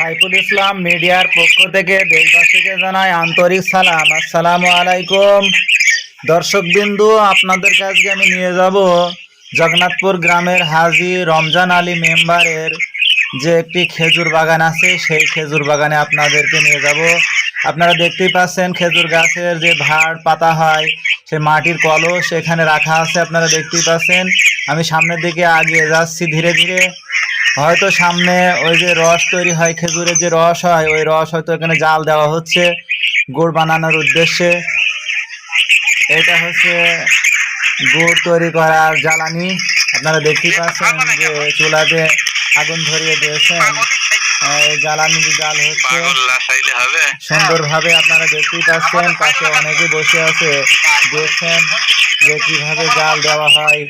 সাইফুল ইসলাম মিডিয়ার পক্ষ থেকে দেশবাসীকে জানাই আন্তরিক সালাম। আসসালামু আলাইকুম। দর্শকবিন্দু, আপনাদের কাছে আমি নিয়ে যাব জগন্নাথপুর গ্রামের হাজী রমজান আলী মেম্বারের যে একটি খেজুর বাগান আছে, সেই খেজুর বাগানে আপনাদেরকে নিয়ে যাব। আপনারা দেখতেই পাচ্ছেন খেজুর গাছের যে ভাড় পাতা হয়, সে মাটির কলস এখানে রাখা আছে, আপনারা দেখতেই পাচ্ছেন। আমি সামনের দিকে এগিয়ে যাচ্ছি ধীরে ধীরে। হয়তো সামনে ওই যে রস তৈরি হয়, খেজুরের যে রস হয়, ওই রস হয়তো এখানে জাল দেওয়া হচ্ছে গুড় বানানোর উদ্দেশ্যে। এটা হচ্ছে গুড় তৈরি করার জ্বালানি। আপনারা দেখতেই পাচ্ছেন যে চুলাতে আগুন ধরিয়ে দিয়েছেন, জ্বালানি জাল হচ্ছে সুন্দরভাবে। আপনারা দেখতেই পাচ্ছেন পাশে অনেকে বসে আছে, দেখছেন যে কিভাবে জাল দেওয়া হয়।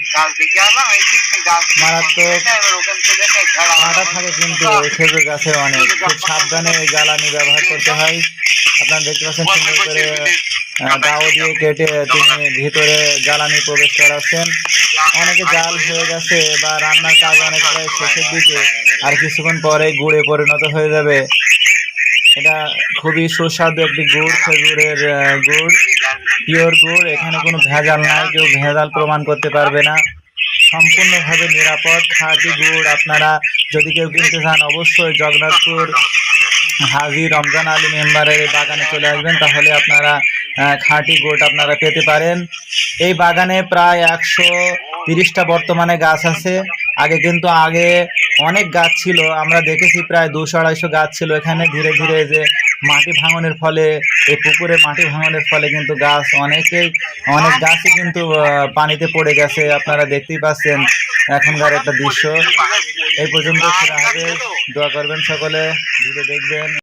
মারাত্মক কাঁটা থাকে কিন্তু খেজুর গাছে অনেক, খুব সাবধানে এই জ্বালানি ব্যবহার করতে হয়। আপনারা দেখতে পাচ্ছেন সুন্দর করে দাও দিয়ে কেটে তিনি ভিতরে জ্বালানি প্রবেশ করাচ্ছেন। অনেকে জাল হয়ে গেছে বা রান্নার কাজ অনেক প্রায় শেষের দিকে, আর কিছুক্ষণ পরে গুড়ে পরিণত হয়ে যাবে। এটা খুবই সুস্বাদু একটি গুড়, খেজুরের গুড়, পিওর গুড়। এখানে কোনো ভেজাল নাই, কেউ ভেজাল প্রমাণ করতে পারবে না। সম্পূর্ণভাবে নিরাপদ খাঁটি গুড়। আপনারা যদি কেউ কিনতে চান, অবশ্যই জগন্নাথপুর হাজী রমজান আলী মেম্বারের বাগানে চলে আসবেন, তাহলে আপনারা খাঁটি গুড় আপনারা পেতে পারেন। এই বাগানে প্রায় 130টা বর্তমানে গাছ আছে। আগে অনেক গাছ ছিল, আমরা দেখেছি প্রায় 200-250 গাছ ছিল এখানে। ধীরে ধীরে যে মাটি ভাঙনের ফলে, এই পুকুরে মাটি ভাঙনের ফলে কিন্তু গাছ অনেক গাছই কিন্তু পানিতে পড়ে গেছে। আপনারা দেখতেই পাচ্ছেন এখনকার একটা দৃশ্য। এই পর্যন্ত খোদা হাফেজ। দোয়া করবেন সকলে, ভিডিও দেখবেন।